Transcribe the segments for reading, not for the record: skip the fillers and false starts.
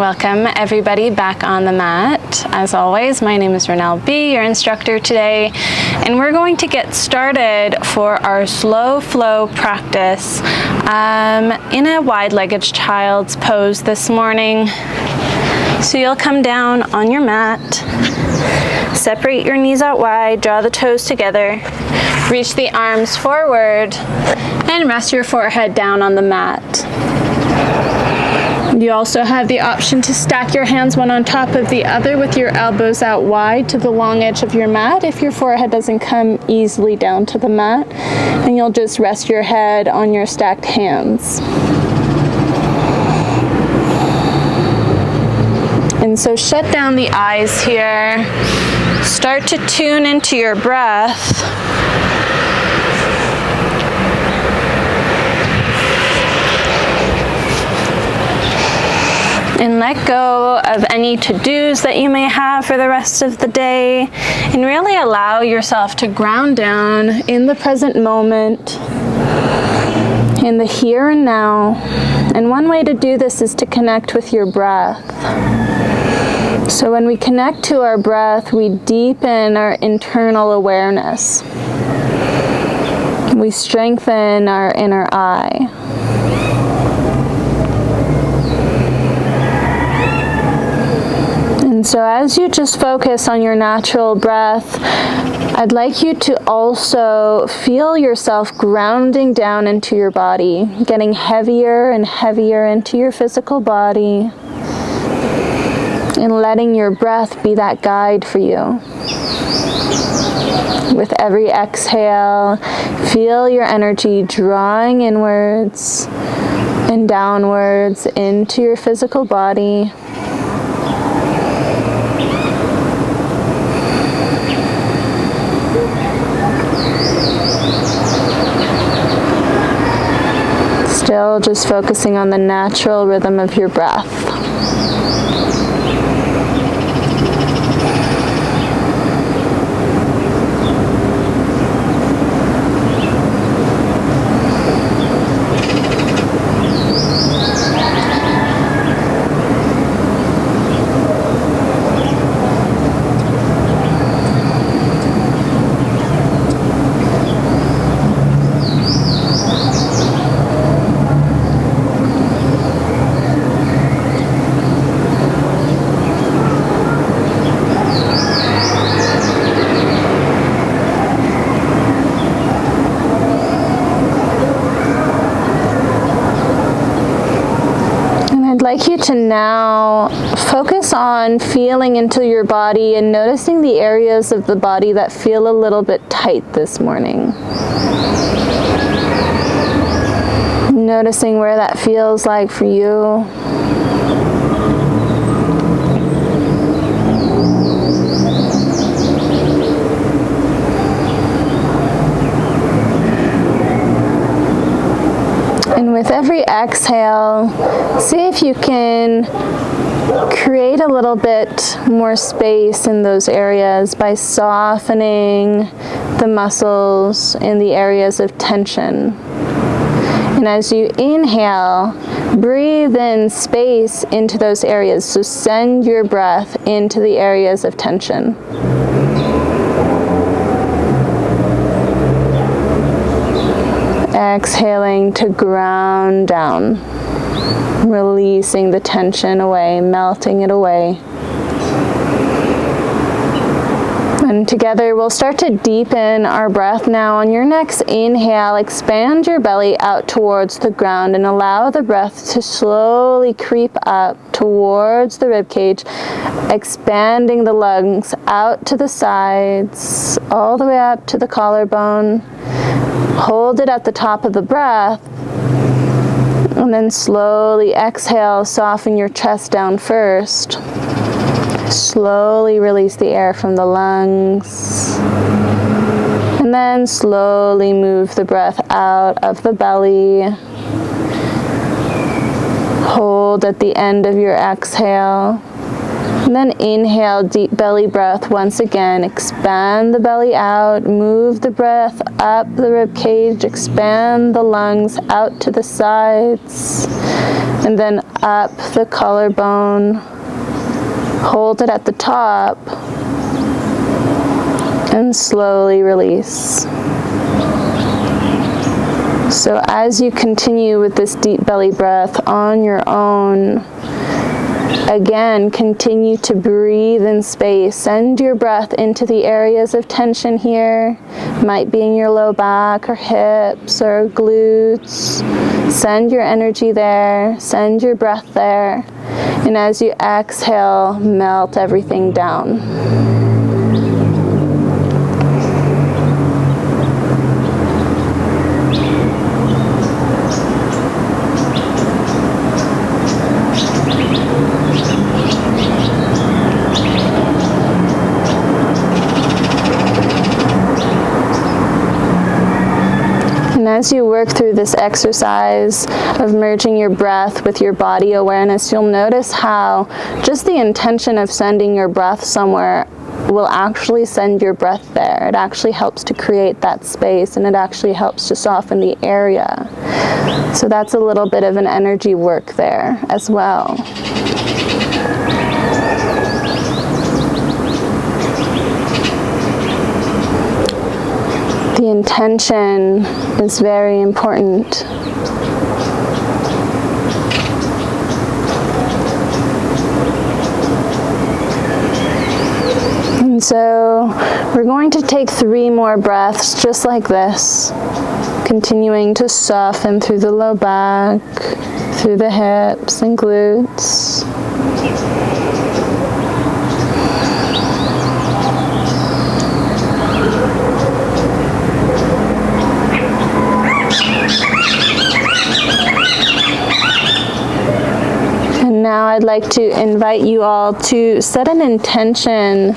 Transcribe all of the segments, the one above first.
Welcome everybody back on the mat. As always, my name is Renelle B, your instructor today, and we're going to get started for our slow flow practice in a wide-legged child's pose this morning. So you'll come down on your mat, separate your knees out wide, draw the toes together, reach the arms forward, and rest your forehead down on the mat. You also have the option to stack your hands one on top of the other with your elbows out wide to the long edge of your mat if your forehead doesn't come easily down to the mat, and you'll just rest your head on your stacked hands. And so shut down the eyes here, start to tune into your breath. And let go of any to-dos that you may have for the rest of the day, and really allow yourself to ground down in the present moment, in the here and now. And one way to do this is to connect with your breath. So when we connect to our breath, we deepen our internal awareness. We strengthen our inner eye. And so as you just focus on your natural breath, I'd like you to also feel yourself grounding down into your body, getting heavier and heavier into your physical body, and letting your breath be that guide for you. With every exhale, feel your energy drawing inwards and downwards into your physical body. Still just focusing on the natural rhythm of your breath. I'd like you to now focus on feeling into your body and noticing the areas of the body that feel a little bit tight this morning. Noticing where that feels like for you. And with every exhale, see if you can create a little bit more space in those areas by softening the muscles in the areas of tension. And as you inhale, breathe in space into those areas. So send your breath into the areas of tension. Exhaling to ground down, releasing the tension away, melting it away. And together we'll start to deepen our breath now. On your next inhale, expand your belly out towards the ground and allow the breath to slowly creep up towards the ribcage, expanding the lungs out to the sides, all the way up to the collarbone. Hold it at the top of the breath, and then slowly exhale, soften your chest down first. Slowly release the air from the lungs, and then slowly move the breath out of the belly. Hold at the end of your exhale, And then inhale, deep belly breath once again. Expand the belly out, move the breath up the rib cage, expand the lungs out to the sides, and then up the collarbone. Hold it at the top, and slowly release. So as you continue with this deep belly breath on your own, again, continue to breathe in space. Send your breath into the areas of tension here. Might be in your low back or hips or glutes. Send your energy there. Send your breath there. And as you exhale, melt everything down. As you work through this exercise of merging your breath with your body awareness, you'll notice how just the intention of sending your breath somewhere will actually send your breath there. It actually helps to create that space, and it actually helps to soften the area. So that's a little bit of an energy work there as well. The intention is very important. And so we're going to take 3 more breaths just like this, continuing to soften through the low back, through the hips and glutes. Now I'd like to invite you all to set an intention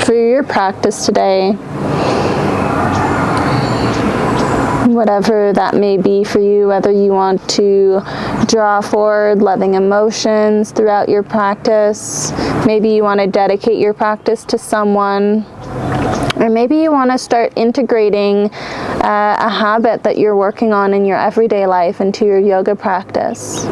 for your practice today. Whatever that may be for you, whether you want to draw forward loving emotions throughout your practice, maybe you want to dedicate your practice to someone, or maybe you want to start integrating a habit that you're working on in your everyday life into your yoga practice.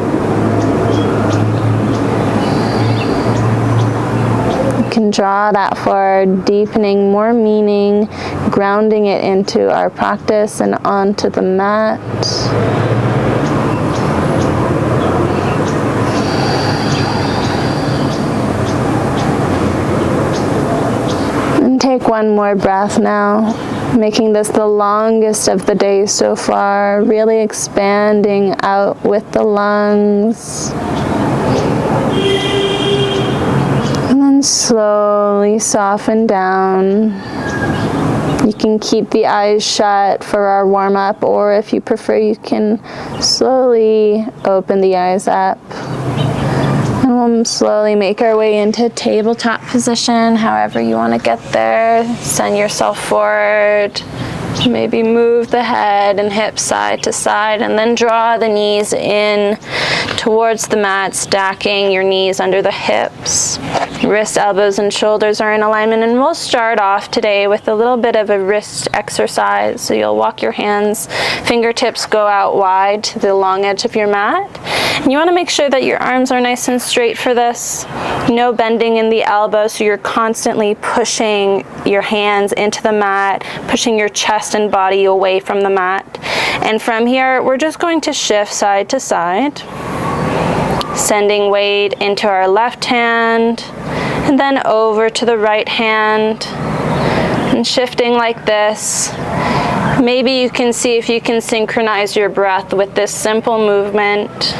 Can draw that forward, deepening more meaning, grounding it into our practice and onto the mat. And take one more breath now, making this the longest of the day so far, really expanding out with the lungs. Slowly soften down. You can keep the eyes shut for our warm-up, or if you prefer, you can slowly open the eyes up. And we'll slowly make our way into tabletop position, however you want to get there. Send yourself forward. Maybe move the head and hips side to side, and then draw the knees in towards the mat, stacking your knees under the hips. Wrists, elbows, and shoulders are in alignment, and we'll start off today with a little bit of a wrist exercise. So you'll walk your hands, fingertips go out wide to the long edge of your mat. And you want to make sure that your arms are nice and straight for this. No bending in the elbows, so you're constantly pushing your hands into the mat, pushing your chest and body away from the mat. And from here, we're just going to shift side to side, sending weight into our left hand, and then over to the right hand, and shifting like this. Maybe you can see if you can synchronize your breath with this simple movement.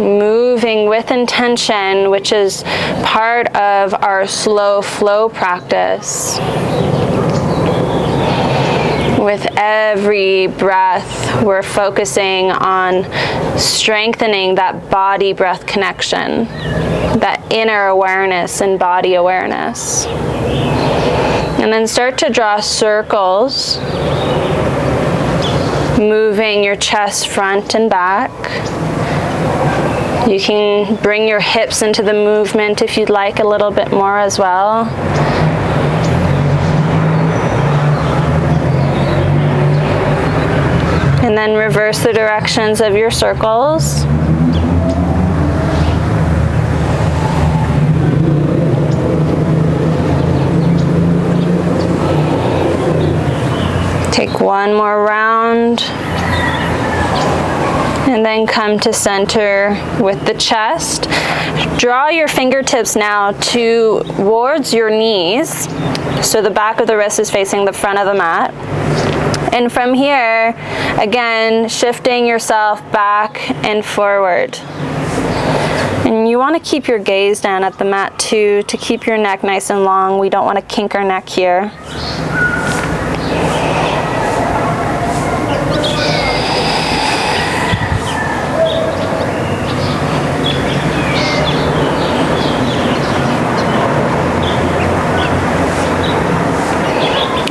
Moving with intention, which is part of our slow flow practice. With every breath, we're focusing on strengthening that body-breath connection, that inner awareness and body awareness. And then start to draw circles, moving your chest front and back. You can bring your hips into the movement if you'd like a little bit more as well. And then reverse the directions of your circles. Take one more round. And then come to center with the chest. Draw your fingertips now towards your knees. So the back of the wrist is facing the front of the mat. And from here, again, shifting yourself back and forward. And you want to keep your gaze down at the mat too, to keep your neck nice and long. We don't want to kink our neck here.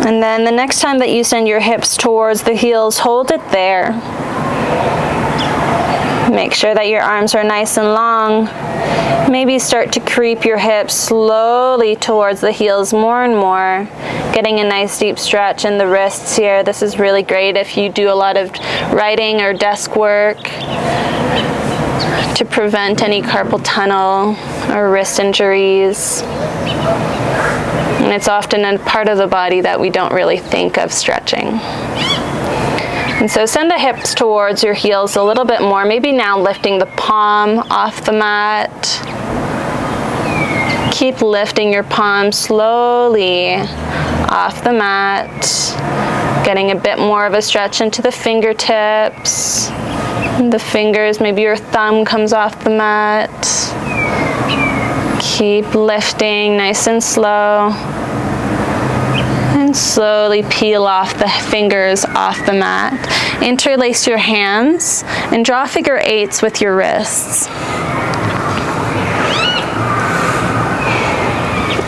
And then the next time that you send your hips towards the heels, hold it there. Make sure that your arms are nice and long. Maybe start to creep your hips slowly towards the heels more and more, getting a nice deep stretch in the wrists here. This is really great if you do a lot of writing or desk work to prevent any carpal tunnel or wrist injuries. And it's often a part of the body that we don't really think of stretching. And so send the hips towards your heels a little bit more, maybe now lifting the palm off the mat. Keep lifting your palm slowly off the mat, getting a bit more of a stretch into the fingertips. The fingers, maybe your thumb comes off the mat. Keep lifting nice and slow. And slowly peel off the fingers off the mat. Interlace your hands and draw figure eights with your wrists.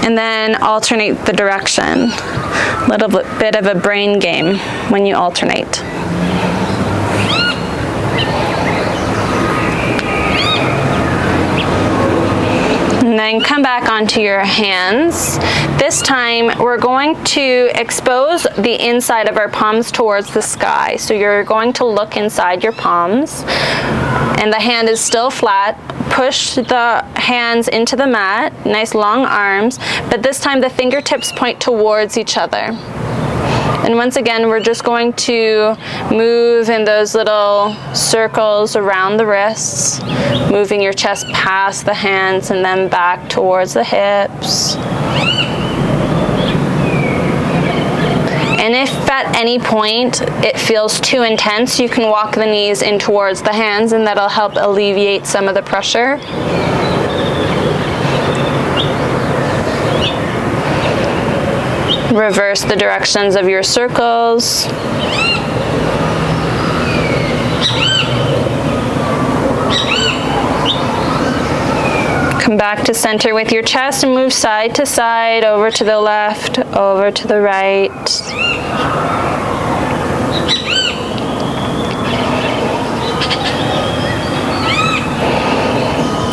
And then alternate the direction. A little bit of a brain game when you alternate. And then come back onto your hands. This time we're going to expose the inside of our palms towards the sky. So you're going to look inside your palms and the hand is still flat. Push the hands into the mat, nice long arms, but this time the fingertips point towards each other. And once again, we're just going to move in those little circles around the wrists, moving your chest past the hands and then back towards the hips. And if at any point it feels too intense, you can walk the knees in towards the hands and that'll help alleviate some of the pressure. Reverse the directions of your circles. Come back to center with your chest and move side to side, over to the left, over to the right.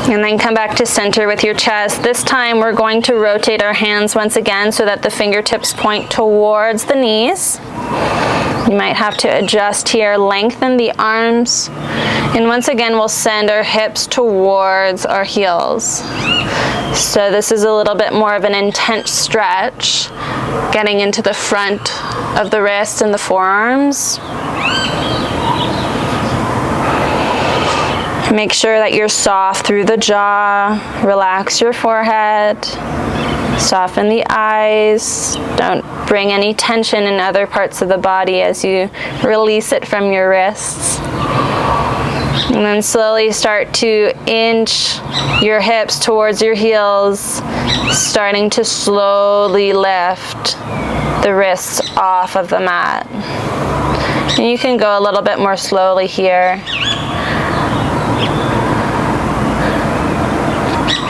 And then come back to center with your chest. This time we're going to rotate our hands once again so that the fingertips point towards the knees. You might have to adjust here, lengthen the arms. And once again, we'll send our hips towards our heels. So this is a little bit more of an intense stretch, getting into the front of the wrists and the forearms. Make sure that you're soft through the jaw. Relax your forehead. Soften the eyes. Don't bring any tension in other parts of the body as you release it from your wrists. And then slowly start to inch your hips towards your heels, starting to slowly lift the wrists off of the mat. And you can go a little bit more slowly here.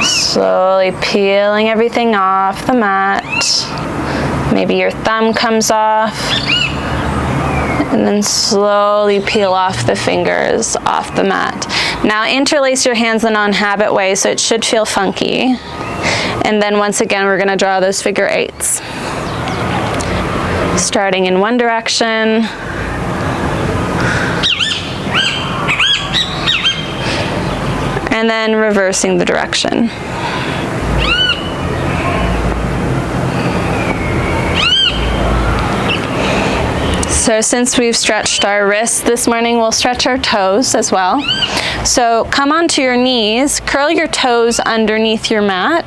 Slowly peeling everything off the mat. Maybe your thumb comes off. And then slowly peel off the fingers off the mat. Now interlace your hands the non-habit way, so it should feel funky. And then once again, we're gonna draw those figure eights. Starting in one direction. And then reversing the direction. So since we've stretched our wrists this morning, we'll stretch our toes as well. So come onto your knees, curl your toes underneath your mat.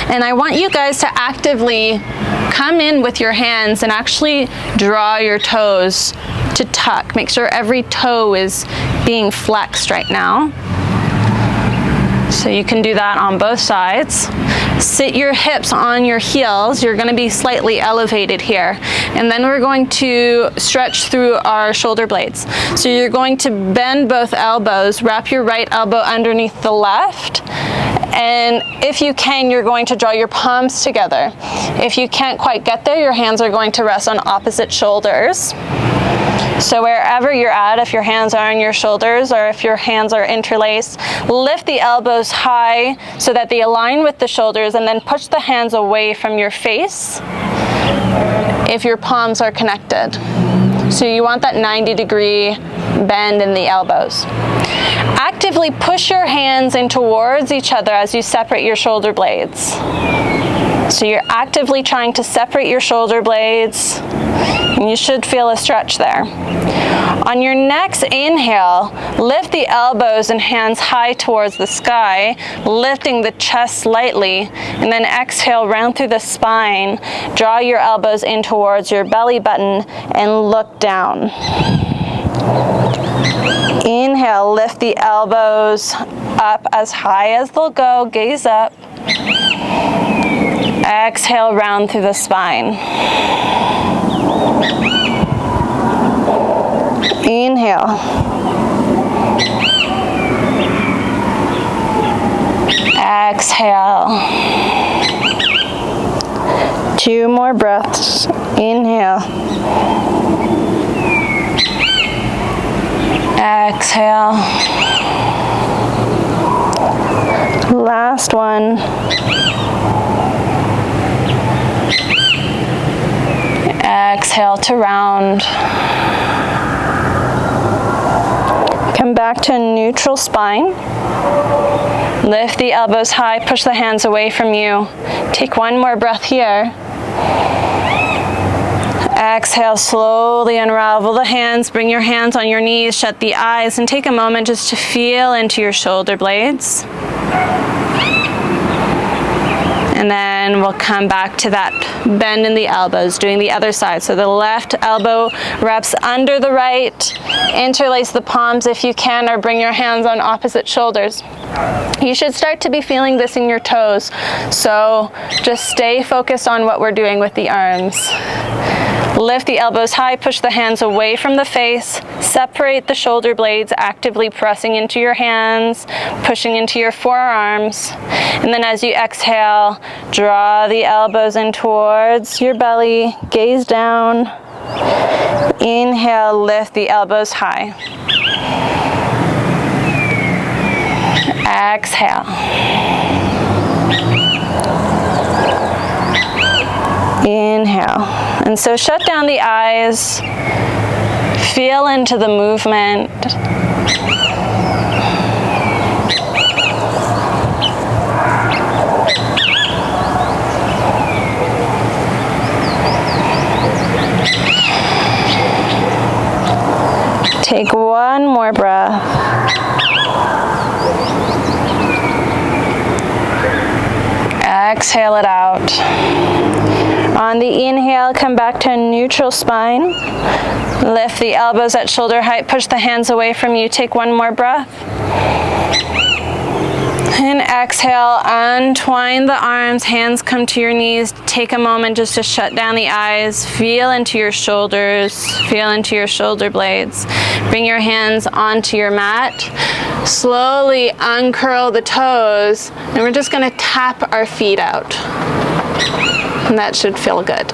And I want you guys to actively come in with your hands and actually draw your toes to tuck. Make sure every toe is being flexed right now. So you can do that on both sides. Sit your hips on your heels. You're going to be slightly elevated here. And then we're going to stretch through our shoulder blades. So you're going to bend both elbows, wrap your right elbow underneath the left. And if you can, you're going to draw your palms together. If you can't quite get there, your hands are going to rest on opposite shoulders. So wherever you're at, if your hands are on your shoulders or if your hands are interlaced, lift the elbows high so that they align with the shoulders, and then push the hands away from your face if your palms are connected. So you want that 90-degree bend in the elbows. Actively push your hands in towards each other as you separate your shoulder blades. So you're actively trying to separate your shoulder blades, and you should feel a stretch there. On your next inhale, lift the elbows and hands high towards the sky, lifting the chest slightly, and then exhale, round through the spine. Draw your elbows in towards your belly button and look down. Inhale, lift the elbows up as high as they'll go, gaze up. Exhale, round through the spine. Inhale. Exhale. 2 more breaths. Inhale. Exhale. Last one. Exhale to round. Come back to a neutral spine. Lift the elbows high, push the hands away from you. Take one more breath here. Exhale, slowly unravel the hands. Bring your hands on your knees, shut the eyes, and take a moment just to feel into your shoulder blades. And then we'll come back to that bend in the elbows, doing the other side. So the left elbow wraps under the right. Interlace the palms if you can, or bring your hands on opposite shoulders. You should start to be feeling this in your toes. So just stay focused on what we're doing with the arms. Lift the elbows high, push the hands away from the face, separate the shoulder blades, actively pressing into your hands, pushing into your forearms. And then as you exhale, draw the elbows in towards your belly, gaze down. Inhale, lift the elbows high. Exhale. Inhale. And so shut down the eyes, feel into the movement. Take one more breath. Exhale it out. On the inhale, come back to a neutral spine. Lift the elbows at shoulder height, push the hands away from you. Take one more breath. And exhale, untwine the arms, hands come to your knees. Take a moment just to shut down the eyes. Feel into your shoulders, feel into your shoulder blades. Bring your hands onto your mat. Slowly uncurl the toes, and we're just going to tap our feet out. And that should feel good.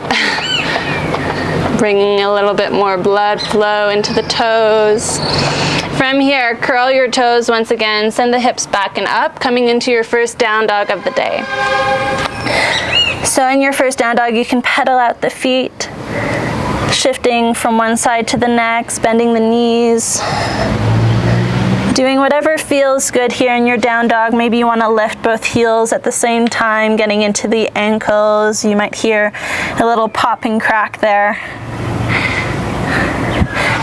Bringing a little bit more blood flow into the toes. From here, curl your toes once again, send the hips back and up, coming into your first down dog of the day. So in your first down dog, you can pedal out the feet, shifting from one side to the next, bending the knees, doing whatever feels good here in your down dog. Maybe you want to lift both heels at the same time, getting into the ankles. You might hear a little pop and crack there.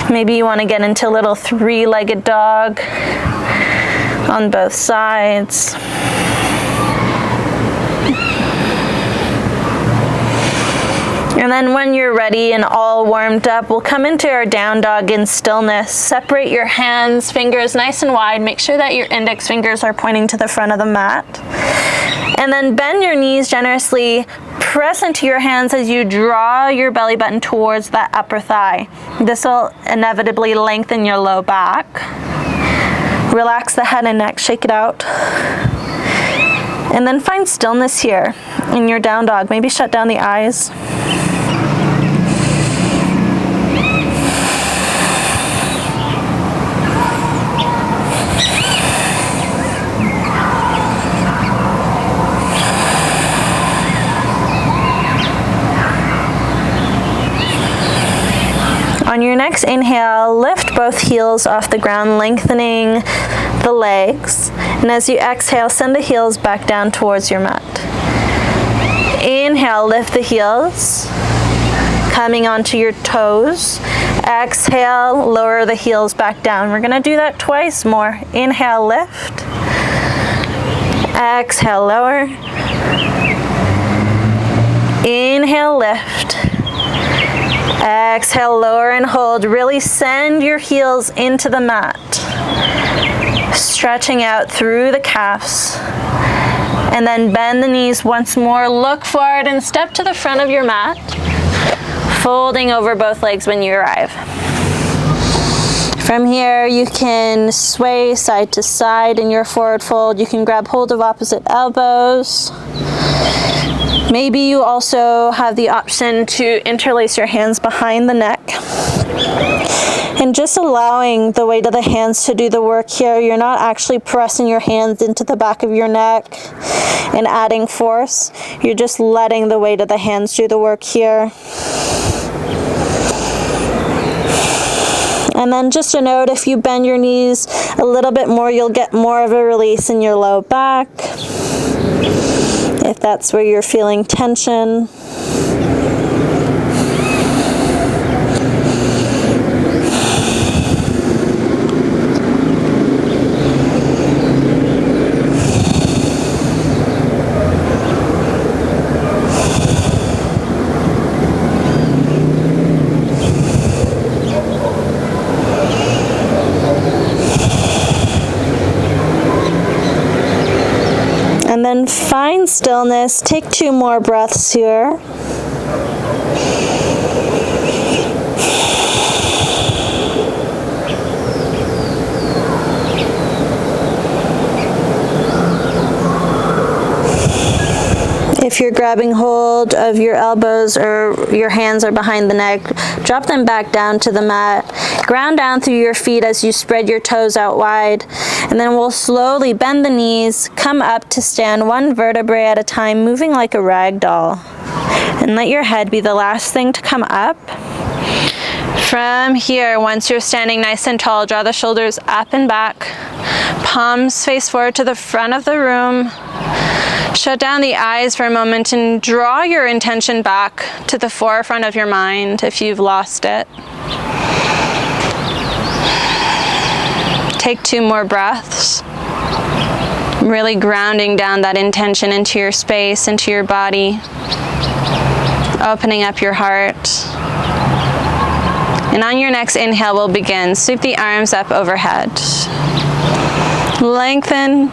Maybe you want to get into a little three-legged dog on both sides. And then when you're ready and all warmed up, we'll come into our down dog in stillness. Separate your hands, fingers nice and wide. Make sure that your index fingers are pointing to the front of the mat. And then bend your knees generously. Press into your hands as you draw your belly button towards that upper thigh. This will inevitably lengthen your low back. Relax the head and neck, shake it out. And then find stillness here in your down dog. Maybe shut down the eyes. On your next inhale, lift both heels off the ground, lengthening the legs. And as you exhale, send the heels back down towards your mat. Inhale, lift the heels, coming onto your toes. Exhale, lower the heels back down. We're gonna do that twice more. Inhale, lift. Exhale, lower. Inhale, lift. Exhale, lower and hold. Really send your heels into the mat. Stretching out through the calves. And then bend the knees once more. Look forward and step to the front of your mat. Folding over both legs when you arrive. From here, you can sway side to side in your forward fold. You can grab hold of opposite elbows. Maybe you also have the option to interlace your hands behind the neck. And just allowing the weight of the hands to do the work here. You're not actually pressing your hands into the back of your neck and adding force. You're just letting the weight of the hands do the work here. And then just a note, if you bend your knees a little bit more, you'll get more of a release in your low back, if that's where you're feeling tension. And then find stillness. Take 2 more breaths here. If you're grabbing hold of your elbows or your hands are behind the neck, drop them back down to the mat. Ground down through your feet as you spread your toes out wide. And then we'll slowly bend the knees, come up to stand 1 vertebrae at a time, moving like a rag doll. And let your head be the last thing to come up. From here, once you're standing nice and tall, draw the shoulders up and back. Palms face forward to the front of the room. Shut down the eyes for a moment and draw your intention back to the forefront of your mind if you've lost it. Take 2 more breaths. Really grounding down that intention into your space, into your body. Opening up your heart. And on your next inhale, we'll begin. Sweep the arms up overhead. Lengthen.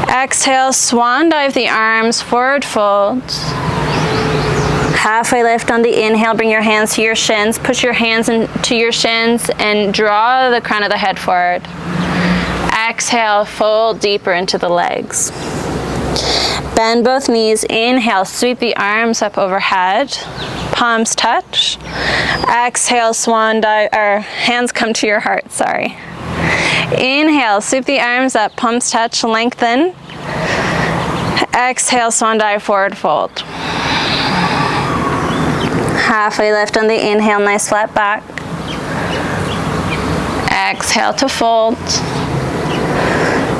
Exhale, swan dive the arms, forward fold. Halfway lift on the inhale, bring your hands to your shins. Push your hands into your shins and draw the crown of the head forward. Exhale, fold deeper into the legs. Bend both knees. Inhale, sweep the arms up overhead. Palms touch. Exhale, swan dive, or hands come to your heart, sorry. Inhale, sweep the arms up, palms touch, lengthen. Exhale, swan dive, forward fold. Halfway lift on the inhale, nice flat back. Exhale to fold.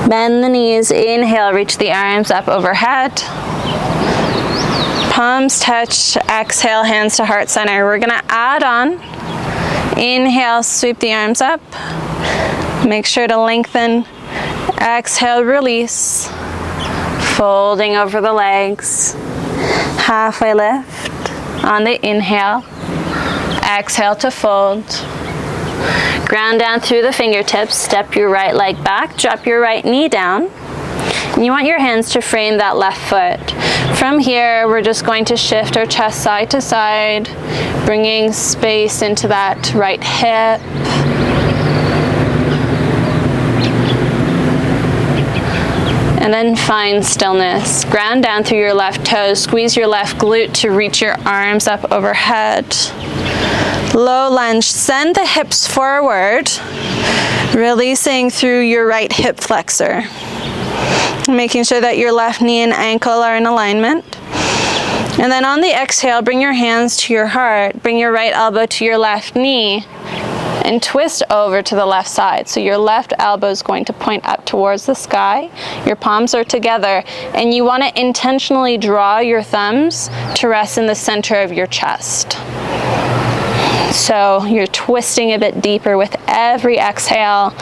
Bend the knees, inhale, reach the arms up overhead. Palms touch, exhale, hands to heart center. We're gonna add on. Inhale, sweep the arms up. Make sure to lengthen. Exhale, release. Folding over the legs. Halfway lift on the inhale. Exhale to fold. Ground down through the fingertips. Step your right leg back. Drop your right knee down. And you want your hands to frame that left foot. From here, we're just going to shift our chest side to side, bringing space into that right hip. And then find stillness. Ground down through your left toes. Squeeze your left glute to reach your arms up overhead. Low lunge. Send the hips forward, releasing through your right hip flexor. Making sure that your left knee and ankle are in alignment. And then on the exhale, bring your hands to your heart. Bring your right elbow to your left knee. And twist over to the left side. So your left elbow is going to point up towards the sky. Your palms are together. And you want to intentionally draw your thumbs to rest in the center of your chest. So you're twisting a bit deeper with every exhale.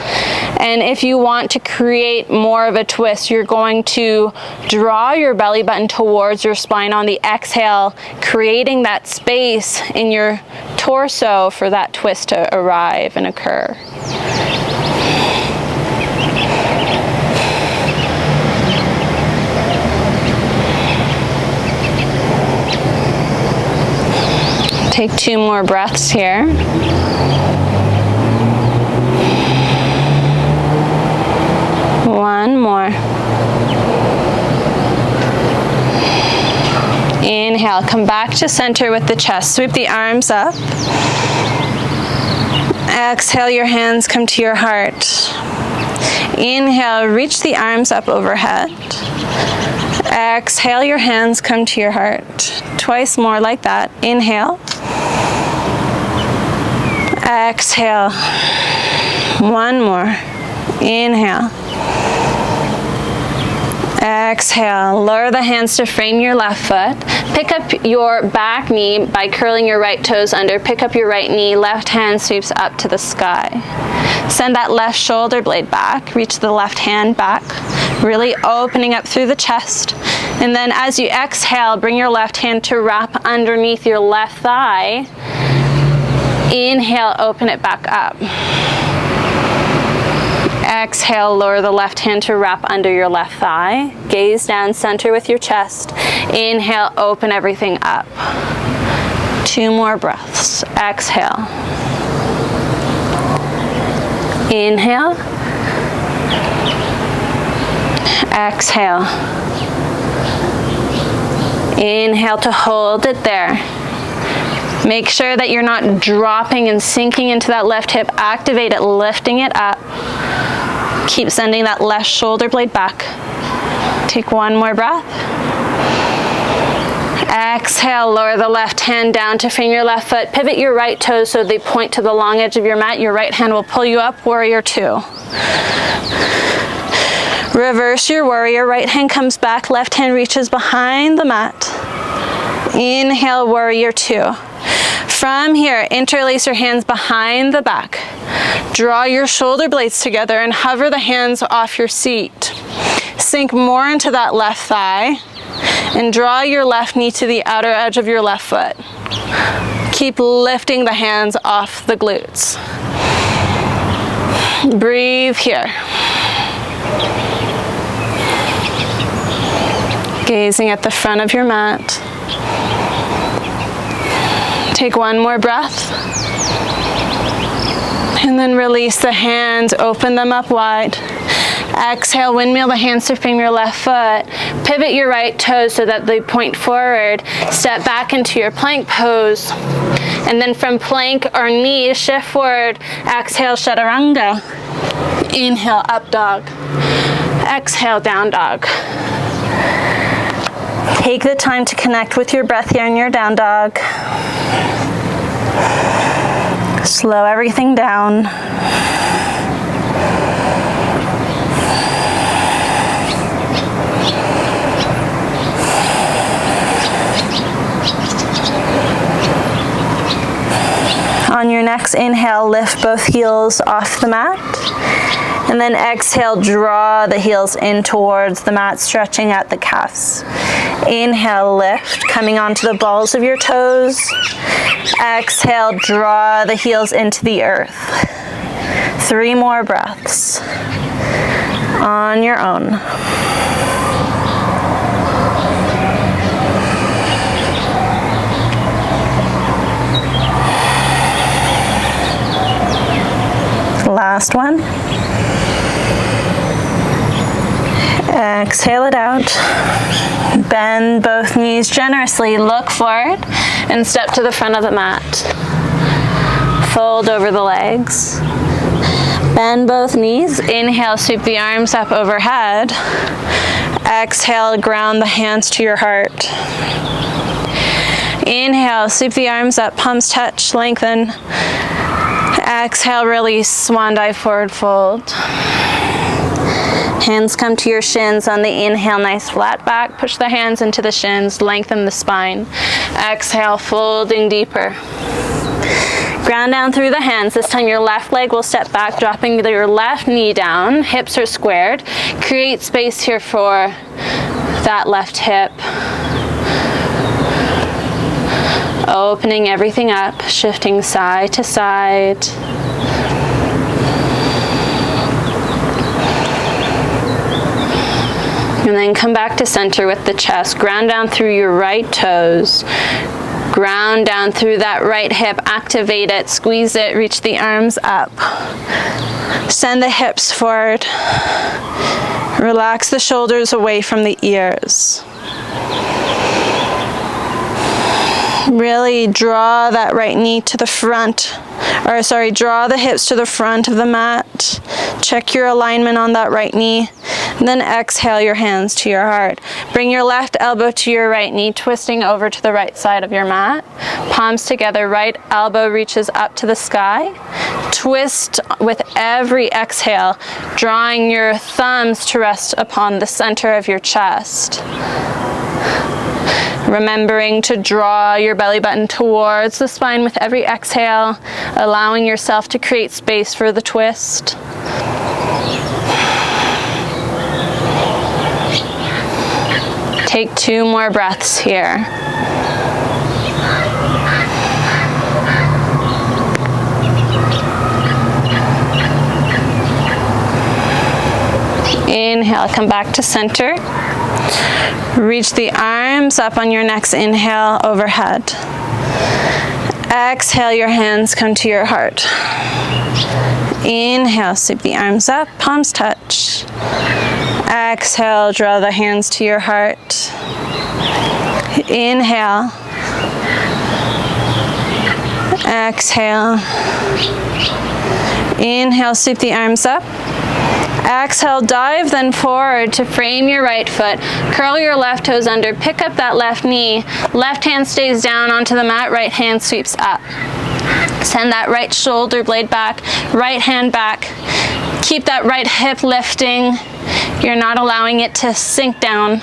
And if you want to create more of a twist, you're going to draw your belly button towards your spine on the exhale, creating that space in your torso for that twist to arrive and occur. Take 2 more breaths here. One more. Inhale, come back to center with the chest. Sweep the arms up. Exhale, your hands come to your heart. Inhale, reach the arms up overhead. Exhale, your hands come to your heart. Twice more like that. Inhale. Exhale. One more. Inhale. Exhale. Lower the hands to frame your left foot. Pick up your back knee by curling your right toes under. Pick up your right knee. Left hand sweeps up to the sky. Send that left shoulder blade back. Reach the left hand back. Really opening up through the chest. And then as you exhale, bring your left hand to wrap underneath your left thigh. Inhale, open it back up. Exhale, lower the left hand to wrap under your left thigh. Gaze down, center with your chest. Inhale, open everything up. 2 more breaths. Exhale. Inhale. Exhale. Inhale to hold it there. Make sure that you're not dropping and sinking into that left hip. Activate it, lifting it up. Keep sending that left shoulder blade back. Take 1 more breath. Exhale, lower the left hand down to frame your left foot. Pivot your right toes so they point to the long edge of your mat. Your right hand will pull you up, warrior 2. Reverse your warrior. Right hand comes back, left hand reaches behind the mat. Inhale, warrior 2. From here, interlace your hands behind the back. Draw your shoulder blades together and hover the hands off your seat. Sink more into that left thigh and draw your left knee to the outer edge of your left foot. Keep lifting the hands off the glutes. Breathe here. Gazing at the front of your mat. Take 1 more breath. And then release the hands, open them up wide. Exhale, windmill the hands to frame your left foot. Pivot your right toes so that they point forward. Step back into your plank pose. And then from plank or knees, shift forward. Exhale, chaturanga. Inhale, up dog. Exhale, down dog. Take the time to connect with your breath here in your down dog. Slow everything down. On your next inhale, lift both heels off the mat. And then exhale, draw the heels in towards the mat, stretching out the calves. Inhale, lift, coming onto the balls of your toes. Exhale, draw the heels into the earth. 3 more breaths on your own. Last one. Exhale it out. Bend both knees generously. Look forward and step to the front of the mat. Fold over the legs. Bend both knees. Inhale, sweep the arms up overhead. Exhale, ground the hands to your heart. Inhale, sweep the arms up, palms touch, lengthen. Exhale, release, swan dive, forward fold. Hands come to your shins on the inhale, nice flat back. Push the hands into the shins, lengthen the spine. Exhale, folding deeper. Ground down through the hands. This time your left leg will step back, dropping your left knee down. Hips are squared. Create space here for that left hip. Opening everything up, shifting side to side. And then come back to center with the chest. Ground down through your right toes. Ground down through that right hip. Activate it, squeeze it, reach the arms up. Send the hips forward. Relax the shoulders away from the ears. Really draw that right knee to the front, draw the hips to the front of the mat. Check your alignment on that right knee. And then exhale your hands to your heart. Bring your left elbow to your right knee, twisting over to the right side of your mat. Palms together, right elbow reaches up to the sky. Twist with every exhale, drawing your thumbs to rest upon the center of your chest. Remembering to draw your belly button towards the spine with every exhale, allowing yourself to create space for the twist. Take 2 more breaths here. Inhale, come back to center. Reach the arms up on your next inhale overhead. Exhale, your hands come to your heart. Inhale, sweep the arms up, palms touch. Exhale, draw the hands to your heart. Inhale. Exhale. Inhale, sweep the arms up. Exhale, dive then forward to frame your right foot. Curl your left toes under, pick up that left knee. Left hand stays down onto the mat, right hand sweeps up. Send that right shoulder blade back, right hand back. Keep that right hip lifting. You're not allowing it to sink down.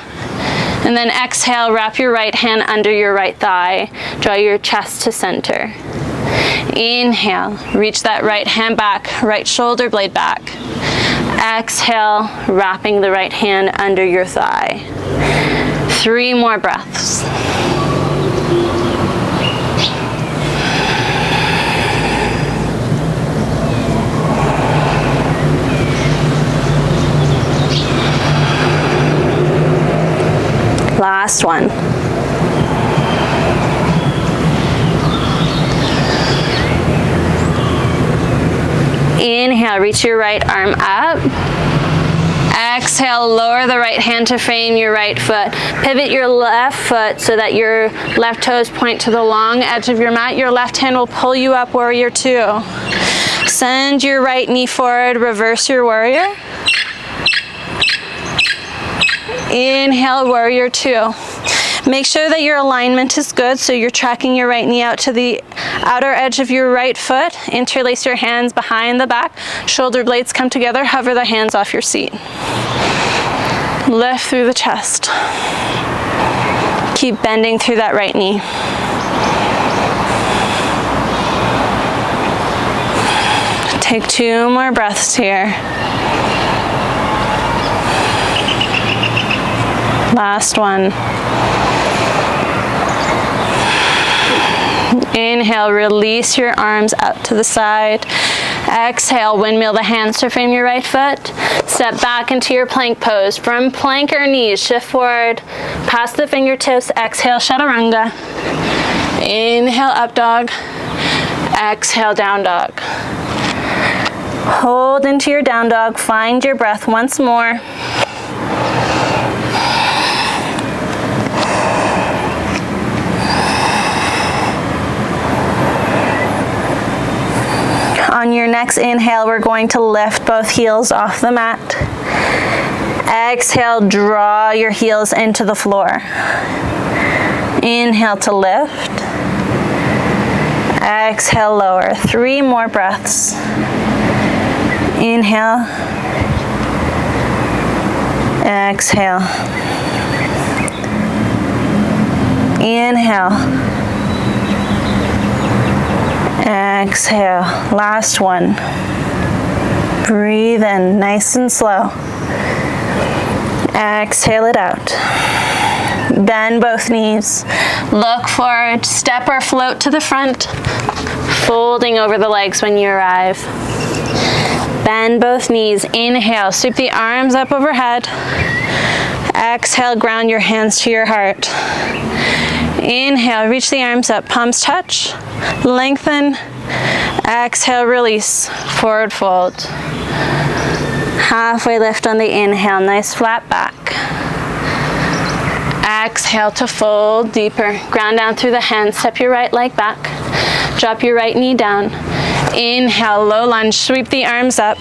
And then exhale, wrap your right hand under your right thigh. Draw your chest to center. Inhale, reach that right hand back, right shoulder blade back. Exhale, wrapping the right hand under your thigh. 3 more breaths. Last one. Inhale, reach your right arm up. Exhale, lower the right hand to frame your right foot. Pivot your left foot so that your left toes point to the long edge of your mat. Your left hand will pull you up, warrior 2. Send your right knee forward, reverse your warrior. Inhale, warrior two. Make sure that your alignment is good, so you're tracking your right knee out to the outer edge of your right foot. Interlace your hands behind the back. Shoulder blades come together. Hover the hands off your seat. Lift through the chest. Keep bending through that right knee. Take 2 more breaths here. Last one. Inhale, release your arms out to the side. Exhale, windmill the hands to frame your right foot. Step back into your plank pose. From plank or knees, shift forward, past the fingertips. Exhale, chaturanga. Inhale, up dog. Exhale, down dog. Hold into your down dog. Find your breath once more. On your next inhale, we're going to lift both heels off the mat. Exhale, draw your heels into the floor. Inhale to lift. Exhale, lower. 3 more breaths. Inhale. Exhale. Inhale. Exhale. Last one. Breathe in nice and slow. Exhale it out. Bend both knees. Look forward. Step or float to the front. Folding over the legs when you arrive. Bend both knees. Inhale. Sweep the arms up overhead. Exhale. Ground your hands to your heart. Inhale, reach the arms up, palms touch, lengthen, exhale, release, forward fold. Halfway lift on the inhale, nice flat back. Exhale to fold deeper, ground down through the hands, step your right leg back, drop your right knee down. Inhale, low lunge, sweep the arms up.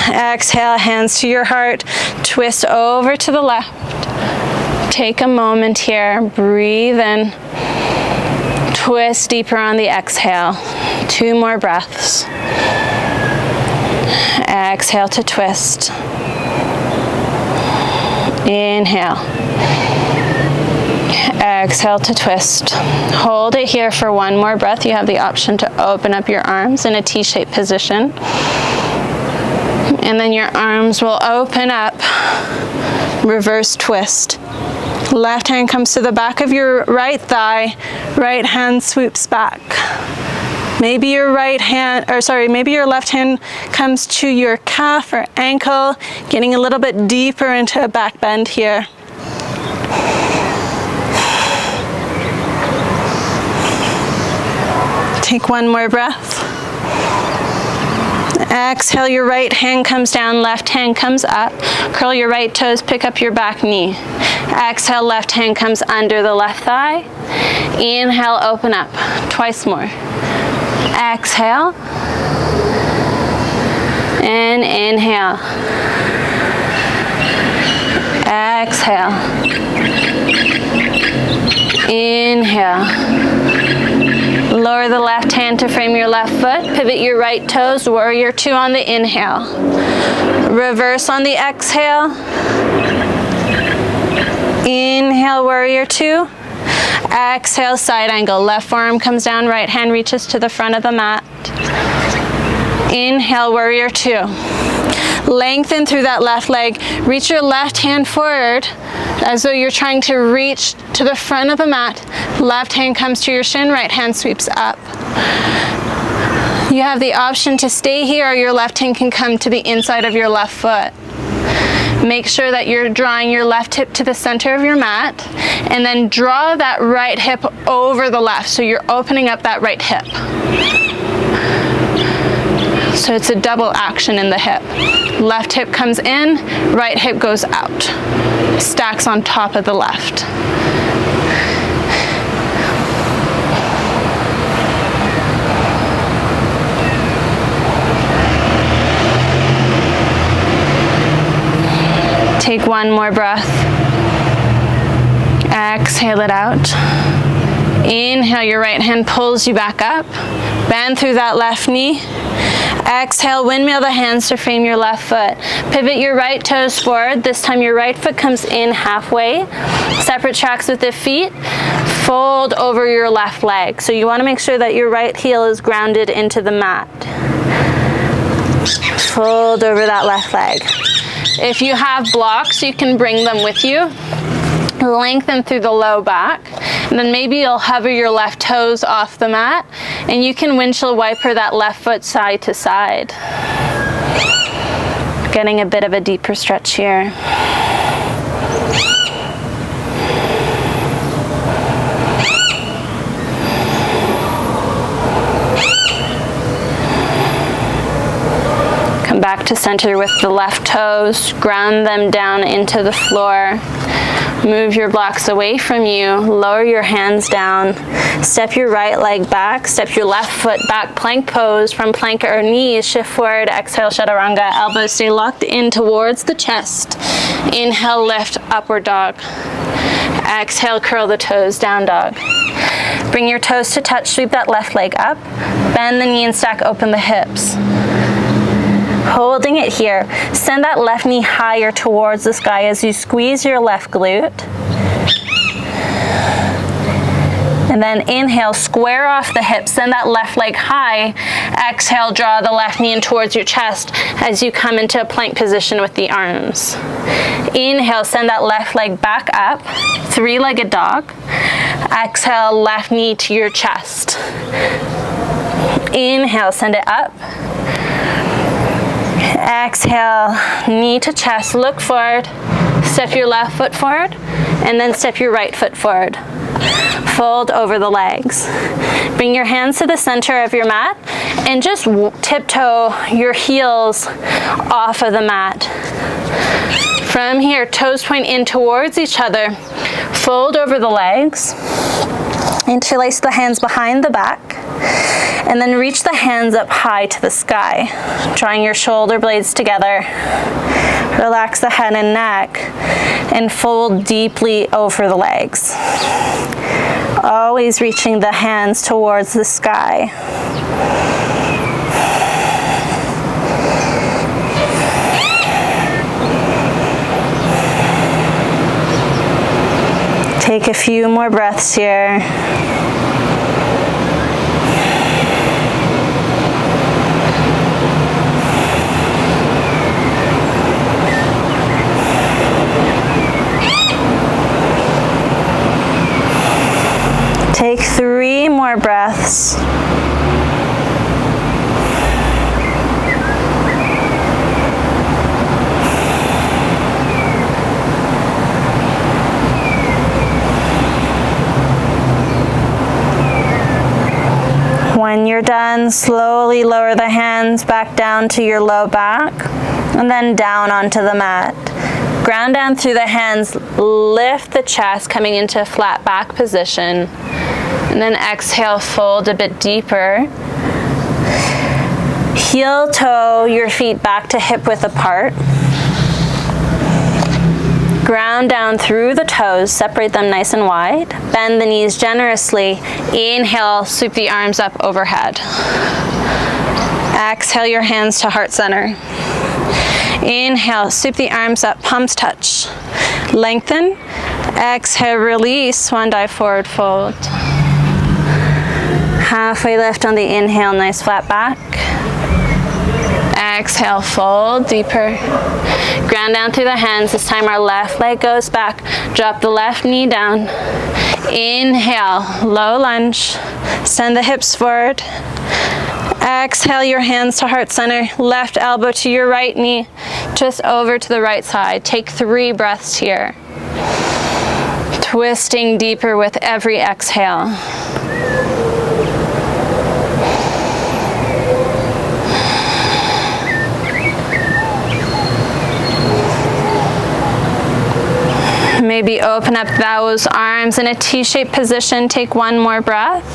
Exhale, hands to your heart, twist over to the left. Take a moment here, breathe in, twist deeper on the exhale. 2 more breaths. Exhale to twist. Inhale. Exhale to twist. Hold it here for 1 more breath. You have the option to open up your arms in a T-shaped position. And then your arms will open up, reverse twist. Left hand comes to the back of your right thigh, right hand swoops back. Maybe your maybe your left hand comes to your calf or ankle, getting a little bit deeper into a back bend here. Take 1 more breath. Exhale, your right hand comes down, left hand comes up. Curl your right toes, pick up your back knee. Exhale, left hand comes under the left thigh. Inhale, open up. Twice more. Exhale. And inhale. Exhale. Inhale. Lower the left hand to frame your left foot. Pivot your right toes. Warrior two on the inhale. Reverse on the exhale. Inhale, warrior two. Exhale, side angle. Left forearm comes down, right hand reaches to the front of the mat. Inhale, warrior two. Lengthen through that left leg. Reach your left hand forward as though you're trying to reach to the front of the mat. Left hand comes to your shin, right hand sweeps up. You have the option to stay here, or your left hand can come to the inside of your left foot. Make sure that you're drawing your left hip to the center of your mat, and then draw that right hip over the left, so you're opening up that right hip. So it's a double action in the hip. Left hip comes in, right hip goes out. Stacks on top of the left. Take one more breath. Exhale it out. Inhale, your right hand pulls you back up. Bend through that left knee. Exhale, windmill the hands to frame your left foot. Pivot your right toes forward. This time your right foot comes in halfway. Separate tracks with the feet. Fold over your left leg. So you want to make sure that your right heel is grounded into the mat. Fold over that left leg. If you have blocks, you can bring them with you. Lengthen through the low back, and then maybe you'll hover your left toes off the mat, and you can windshield wiper that left foot side to side. Getting a bit of a deeper stretch here. Come back to center with the left toes, ground them down into the floor. Move your blocks away from you, lower your hands down, step your right leg back, step your left foot back, plank pose. From plank or knees, shift forward, exhale, chaturanga, elbows stay locked in towards the chest. Inhale, lift, upward dog. Exhale, curl the toes, down dog. Bring your toes to touch, sweep that left leg up, bend the knee and stack open the hips. Holding it here, send that left knee higher towards the sky as you squeeze your left glute. And then inhale, square off the hips, send that left leg high. Exhale, draw the left knee in towards your chest as you come into a plank position with the arms. Inhale, send that left leg back up, three-legged dog. Exhale, left knee to your chest. Inhale, send it up. Exhale, knee to chest, look forward, step your left foot forward, and then step your right foot forward. Fold over the legs. Bring your hands to the center of your mat and just tiptoe your heels off of the mat. From here, toes point in towards each other. Fold over the legs. Interlace the hands behind the back. And then reach the hands up high to the sky, drawing your shoulder blades together. Relax the head and neck and fold deeply over the legs. Always reaching the hands towards the sky. Take a few more breaths here. Take 3 more breaths. When you're done, slowly lower the hands back down to your low back and then down onto the mat. Ground down through the hands, lift the chest, coming into a flat back position. And then exhale, fold a bit deeper. Heel toe your feet back to hip width apart. Ground down through the toes, separate them nice and wide. Bend the knees generously. Inhale, sweep the arms up overhead. Exhale your hands to heart center. Inhale, sweep the arms up, palms touch. Lengthen. Exhale, release, swan dive, forward fold. Halfway lift on the inhale, nice flat back. Exhale, fold deeper. Ground down through the hands. This time our left leg goes back. Drop the left knee down. Inhale, low lunge. Send the hips forward. Exhale your hands to heart center. Left elbow to your right knee. Twist over to the right side. Take 3 breaths here. Twisting deeper with every exhale. Maybe open up those arms in a T-shaped position. Take 1 more breath.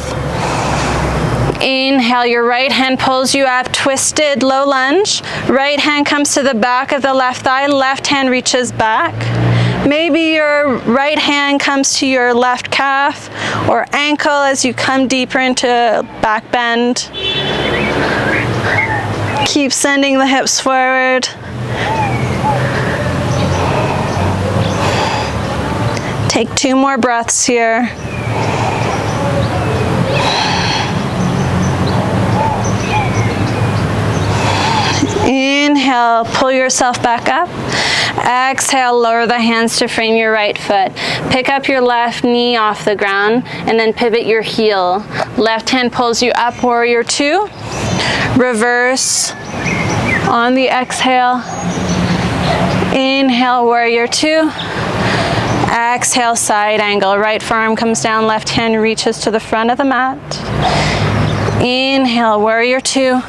Inhale, your right hand pulls you up, twisted low lunge. Right hand comes to the back of the left thigh, left hand reaches back. Maybe your right hand comes to your left calf or ankle as you come deeper into back bend. Keep sending the hips forward. Take 2 more breaths here. Inhale, pull yourself back up. Exhale, lower the hands to frame your right foot. Pick up your left knee off the ground and then pivot your heel. Left hand pulls you up, warrior 2. Reverse on the exhale. Inhale, warrior 2. Exhale, side angle. Right forearm comes down, left hand reaches to the front of the mat. Inhale, warrior 2.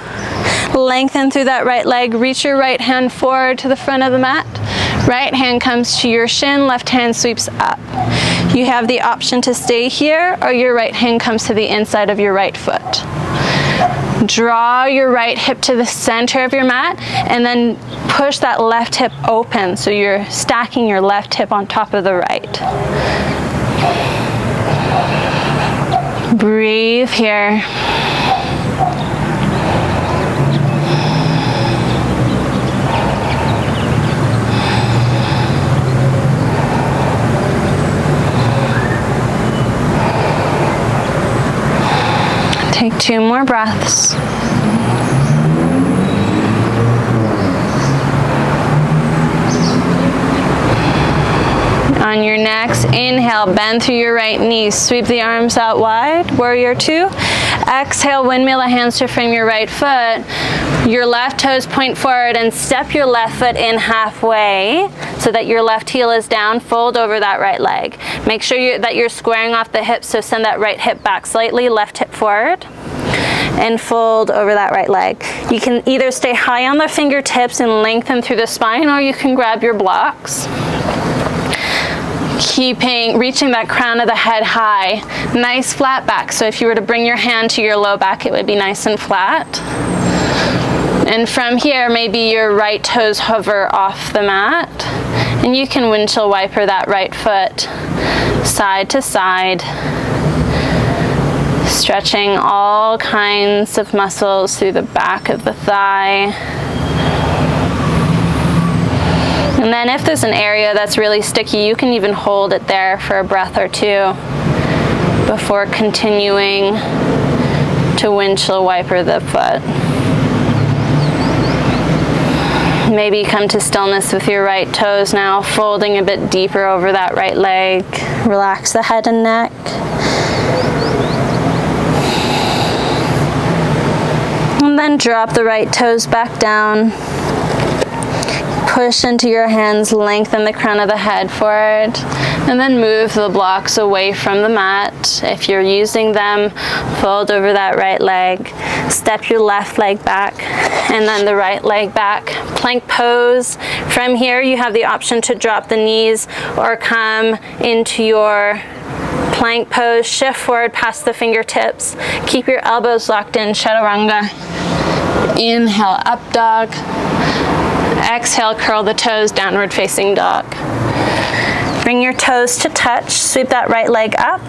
Lengthen through that right leg. Reach your right hand forward to the front of the mat. Right hand comes to your shin, left hand sweeps up. You have the option to stay here, or your right hand comes to the inside of your right foot. Draw your right hip to the center of your mat and then push that left hip open, so you're stacking your left hip on top of the right. Breathe here. Take 2 more breaths. On your next inhale, bend through your right knee, sweep the arms out wide, warrior 2. Exhale, windmill the hands to frame your right foot. Your left toes point forward and step your left foot in halfway so that your left heel is down. Fold over that right leg. Make sure that you're squaring off the hips, so send that right hip back slightly, left hip forward. And fold over that right leg. You can either stay high on the fingertips and lengthen through the spine, or you can grab your blocks. Reaching that crown of the head high. Nice flat back. So if you were to bring your hand to your low back, it would be nice and flat. And from here, maybe your right toes hover off the mat. And you can windshield wiper that right foot side to side. Stretching all kinds of muscles through the back of the thigh. And then if there's an area that's really sticky, you can even hold it there for a breath or 2 before continuing to windshield wiper the foot. Maybe come to stillness with your right toes now, folding a bit deeper over that right leg. Relax the head and neck. And then drop the right toes back down. Push into your hands, lengthen the crown of the head forward, and then move the blocks away from the mat. If you're using them, fold over that right leg. Step your left leg back, and then the right leg back. Plank pose. From here, you have the option to drop the knees or come into your plank pose. Shift forward past the fingertips. Keep your elbows locked in, chaturanga. Inhale, up dog. Exhale, curl the toes, downward facing dog. Bring your toes to touch, sweep that right leg up.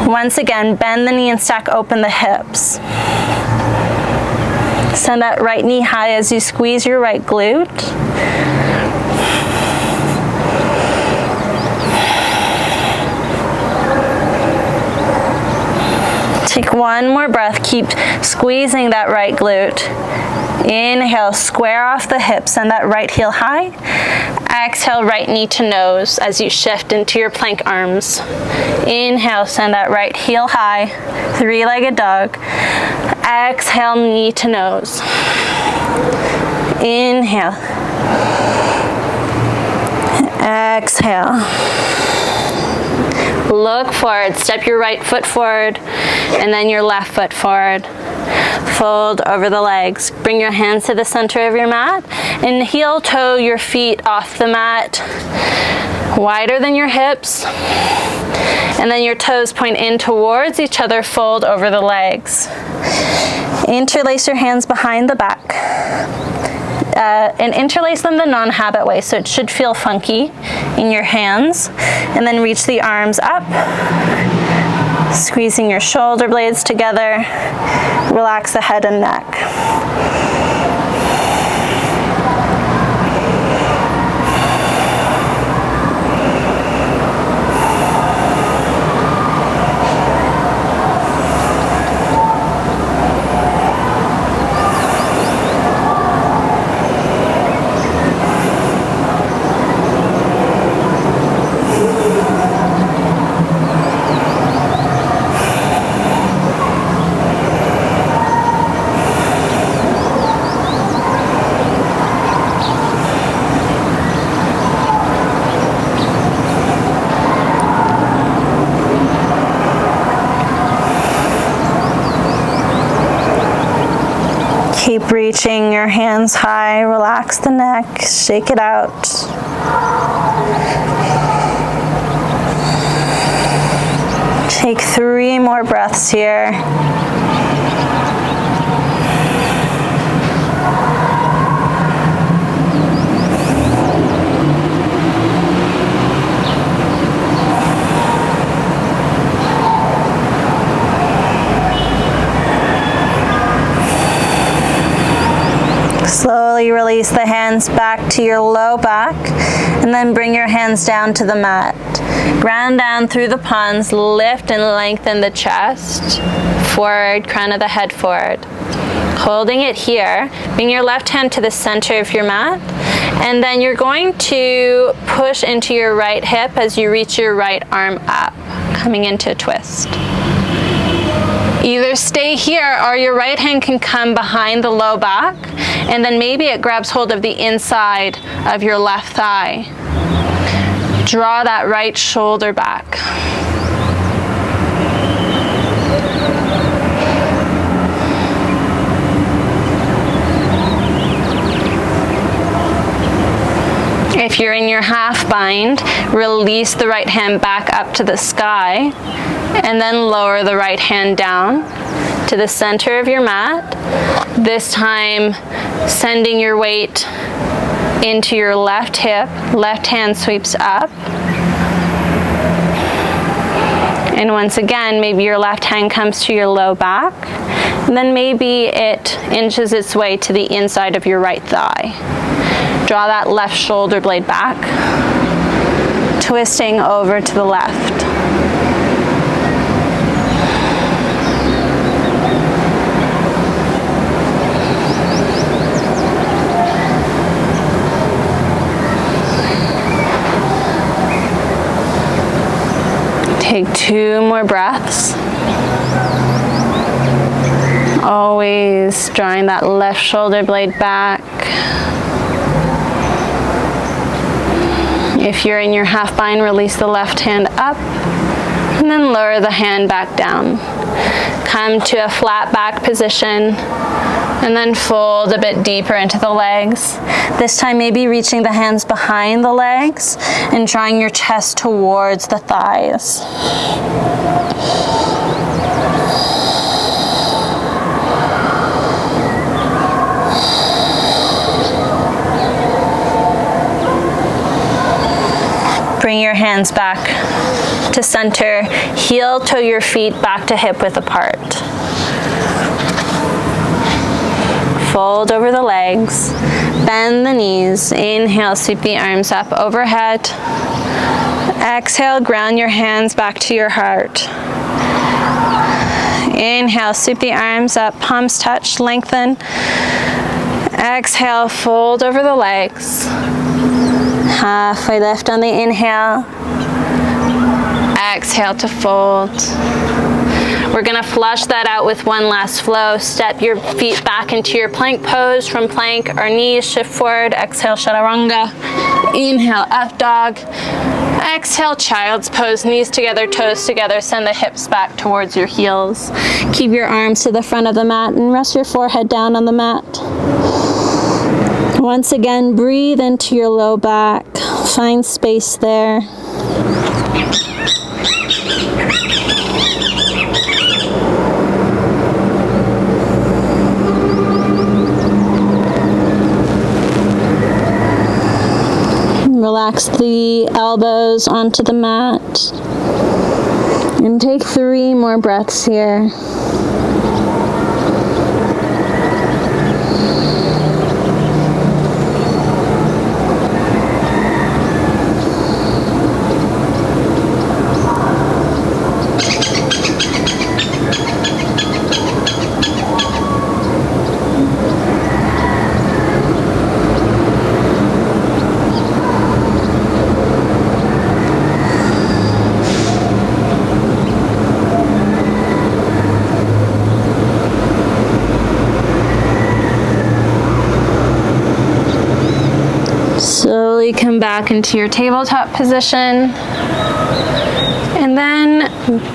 Once again, bend the knee and stack open the hips. Send that right knee high as you squeeze your right glute. Take 1 more breath, keep squeezing that right glute. Inhale, square off the hips, send that right heel high. Exhale, right knee to nose as you shift into your plank arms. Inhale, send that right heel high, 3-legged dog. Exhale, knee to nose. Inhale. Exhale. Look forward, step your right foot forward, and then your left foot forward. Fold over the legs. Bring your hands to the center of your mat and heel toe your feet off the mat, wider than your hips. And then your toes point in towards each other, fold over the legs. Interlace your hands behind the back. And interlace them the non-habit way, so it should feel funky in your hands. And then reach the arms up, squeezing your shoulder blades together. Relax the head and neck. Keep reaching your hands high, relax the neck, shake it out. Take 3 more breaths here. Slowly release the hands back to your low back and then bring your hands down to the mat. Ground down through the palms, lift and lengthen the chest, forward, crown of the head forward. Holding it here, bring your left hand to the center of your mat, and then you're going to push into your right hip as you reach your right arm up, coming into a twist. Either stay here or your right hand can come behind the low back, and then maybe it grabs hold of the inside of your left thigh. Draw that right shoulder back. If you're in your half bind, release the right hand back up to the sky, and then lower the right hand down to the center of your mat. This time, sending your weight into your left hip, left hand sweeps up. And once again, maybe your left hand comes to your low back, and then maybe it inches its way to the inside of your right thigh. Draw that left shoulder blade back, twisting over to the left. Take 2 more breaths. Always drawing that left shoulder blade back. If you're in your half bind, release the left hand up and then lower the hand back down. Come to a flat back position and then fold a bit deeper into the legs. This time maybe reaching the hands behind the legs and drawing your chest towards the thighs. Bring your hands back to center. Heel toe your feet back to hip width apart. Fold over the legs. Bend the knees. Inhale, sweep the arms up overhead. Exhale, ground your hands back to your heart. Inhale, sweep the arms up, palms touch, lengthen. Exhale, fold over the legs. Halfway lift on the inhale. Exhale to fold. We're going to flush that out with one last flow. Step your feet back into your plank pose. From plank or knees, shift forward. Exhale, chaturanga. Inhale, up dog. Exhale, child's pose, knees together, toes together. Send the hips back towards your heels. Keep your arms to the front of the mat and rest your forehead down on the mat. Once again, breathe into your low back. Find space there. Relax the elbows onto the mat. And take 3 more breaths here. Slowly come back into your tabletop position. And then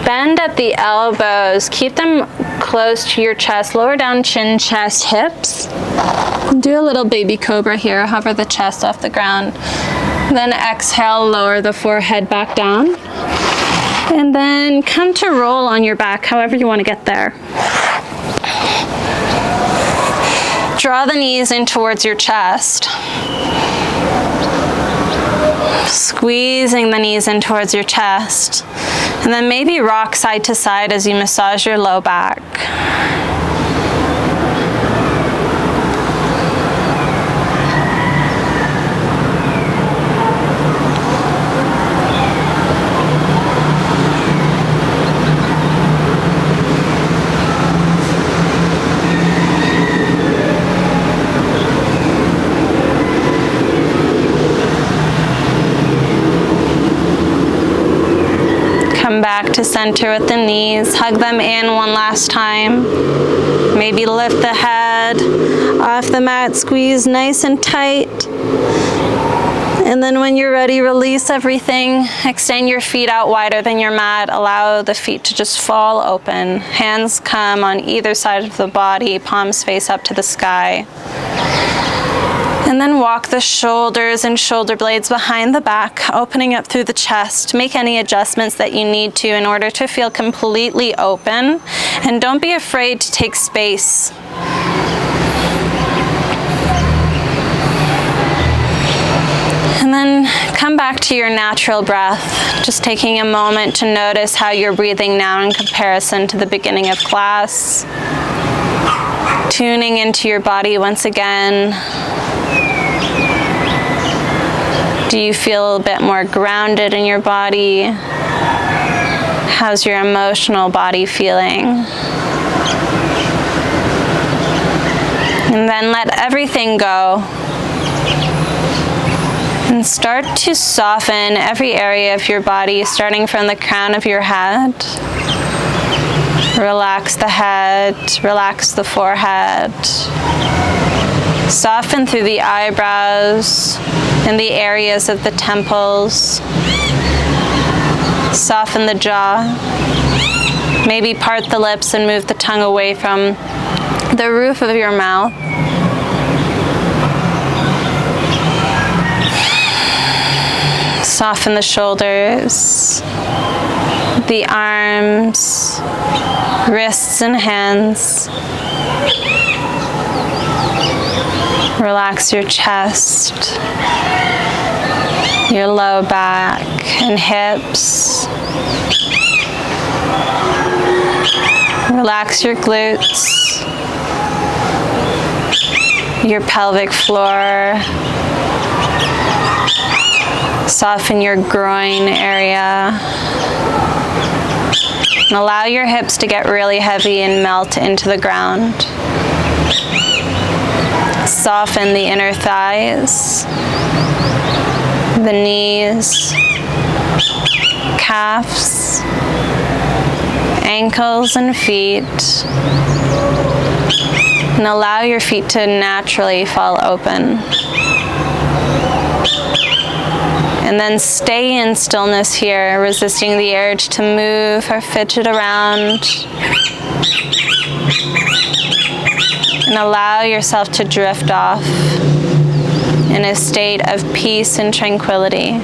bend at the elbows. Keep them close to your chest. Lower down, chin, chest, hips. Do a little baby cobra here. Hover the chest off the ground. Then exhale, lower the forehead back down. And then come to roll on your back, however you want to get there. Draw the knees in towards your chest. Squeezing the knees in towards your chest. And then maybe rock side to side as you massage your low back. Come back to center with the knees. Hug them in one last time. Maybe lift the head off the mat. Squeeze nice and tight. And then when you're ready, release everything. Extend your feet out wider than your mat. Allow the feet to just fall open. Hands come on either side of the body. Palms face up to the sky. And then walk the shoulders and shoulder blades behind the back, opening up through the chest. Make any adjustments that you need to in order to feel completely open. And don't be afraid to take space. And then come back to your natural breath, just taking a moment to notice how you're breathing now in comparison to the beginning of class. Tuning into your body once again. Do you feel a bit more grounded in your body? How's your emotional body feeling? And then let everything go. And start to soften every area of your body, starting from the crown of your head. Relax the head, relax the forehead. Soften through the eyebrows and the areas of the temples. Soften the jaw. Maybe part the lips and move the tongue away from the roof of your mouth. Soften the shoulders, the arms, wrists and hands. Relax your chest, your low back and hips. Relax your glutes, your pelvic floor. Soften your groin area. And allow your hips to get really heavy and melt into the ground. Soften the inner thighs, the knees, calves, ankles and feet. And allow your feet to naturally fall open. And then stay in stillness here, resisting the urge to move or fidget around. And allow yourself to drift off in a state of peace and tranquility.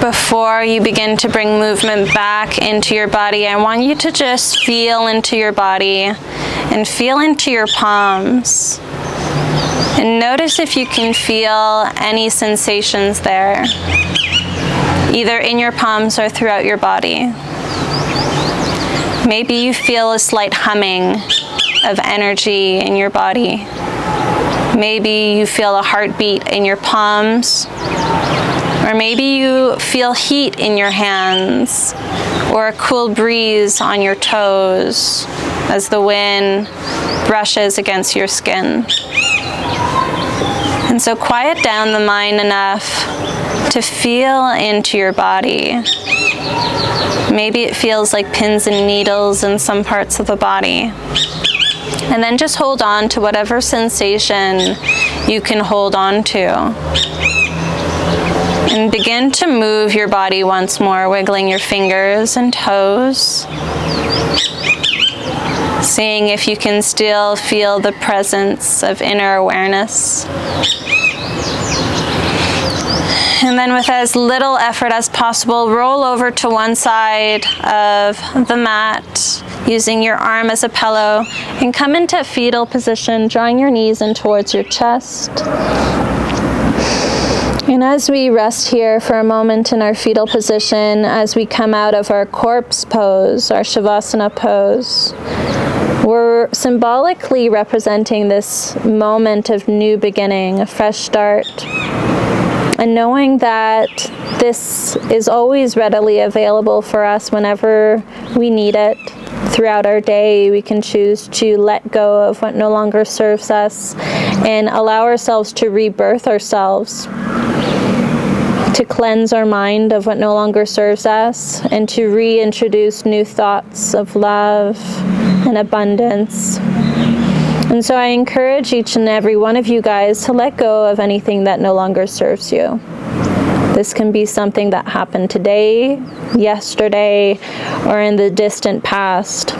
Before you begin to bring movement back into your body, I want you to just feel into your body and feel into your palms. And notice if you can feel any sensations there, either in your palms or throughout your body. Maybe you feel a slight humming of energy in your body. Maybe you feel a heartbeat in your palms. Or maybe you feel heat in your hands, or a cool breeze on your toes as the wind brushes against your skin. And so quiet down the mind enough to feel into your body. Maybe it feels like pins and needles in some parts of the body. And then just hold on to whatever sensation you can hold on to. And begin to move your body once more, wiggling your fingers and toes. Seeing if you can still feel the presence of inner awareness. And then with as little effort as possible, roll over to one side of the mat, using your arm as a pillow, and come into fetal position, drawing your knees in towards your chest. And as we rest here for a moment in our fetal position, as we come out of our corpse pose, our Shavasana pose, we're symbolically representing this moment of new beginning, a fresh start. And knowing that this is always readily available for us whenever we need it. Throughout our day, we can choose to let go of what no longer serves us and allow ourselves to rebirth ourselves, to cleanse our mind of what no longer serves us, and to reintroduce new thoughts of love and abundance. And so I encourage each and every one of you guys to let go of anything that no longer serves you. This can be something that happened today, yesterday, or in the distant past.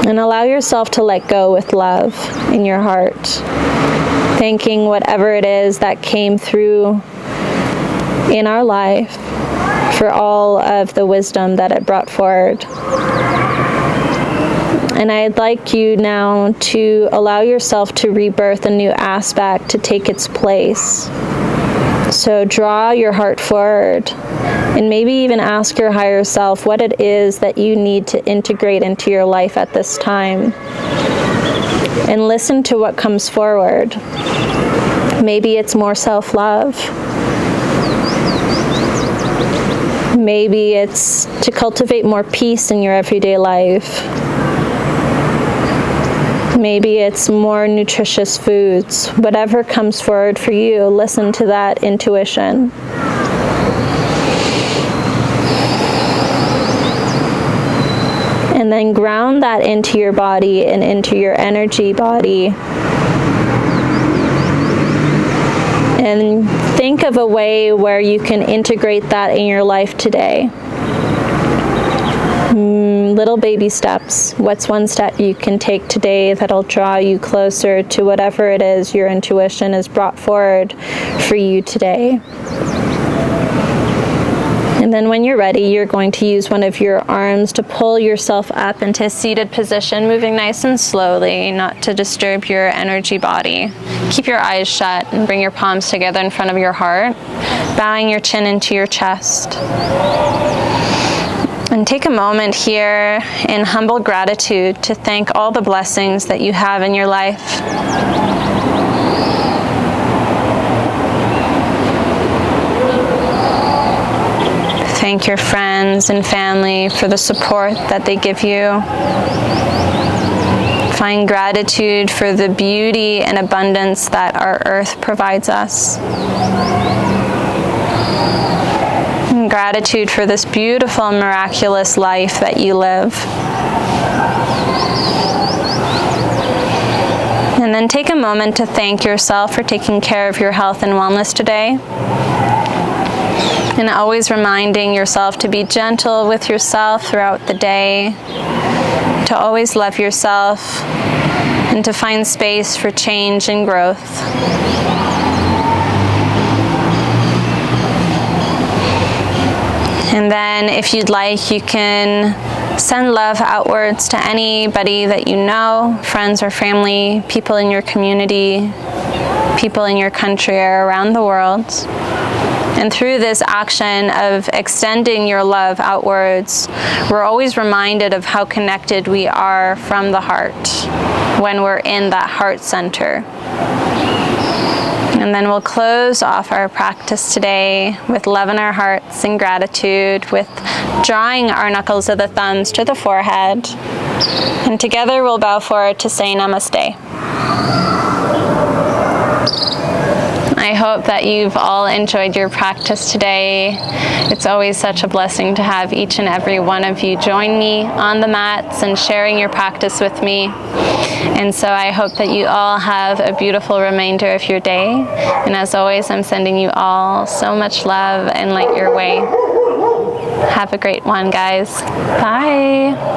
And allow yourself to let go with love in your heart, thanking whatever it is that came through in our life for all of the wisdom that it brought forward. And I'd like you now to allow yourself to rebirth a new aspect to take its place. So draw your heart forward and maybe even ask your higher self what it is that you need to integrate into your life at this time. And listen to what comes forward. Maybe it's more self-love. Maybe it's to cultivate more peace in your everyday life. Maybe it's more nutritious foods. Whatever comes forward for you, listen to that intuition. And then ground that into your body and into your energy body. And think of a way where you can integrate that in your life today. Little baby steps. What's one step you can take today that'll draw you closer to whatever it is your intuition has brought forward for you today? And then when you're ready, you're going to use one of your arms to pull yourself up into a seated position, moving nice and slowly, not to disturb your energy body. Keep your eyes shut and bring your palms together in front of your heart, bowing your chin into your chest. And take a moment here in humble gratitude to thank all the blessings that you have in your life. Thank your friends and family for the support that they give you. Find gratitude for the beauty and abundance that our earth provides us. And gratitude for this beautiful, miraculous life that you live. And then take a moment to thank yourself for taking care of your health and wellness today. And always reminding yourself to be gentle with yourself throughout the day, to always love yourself, and to find space for change and growth. And then if you'd like, you can send love outwards to anybody that you know, friends or family, people in your community, people in your country or around the world. And through this action of extending your love outwards, we're always reminded of how connected we are from the heart when we're in that heart center. And then we'll close off our practice today with love in our hearts and gratitude, with drawing our knuckles of the thumbs to the forehead. And together we'll bow forward to say namaste. I hope that you've all enjoyed your practice today. It's always such a blessing to have each and every one of you join me on the mats and sharing your practice with me. And so I hope that you all have a beautiful remainder of your day. And as always, I'm sending you all so much love and light your way. Have a great one, guys. Bye.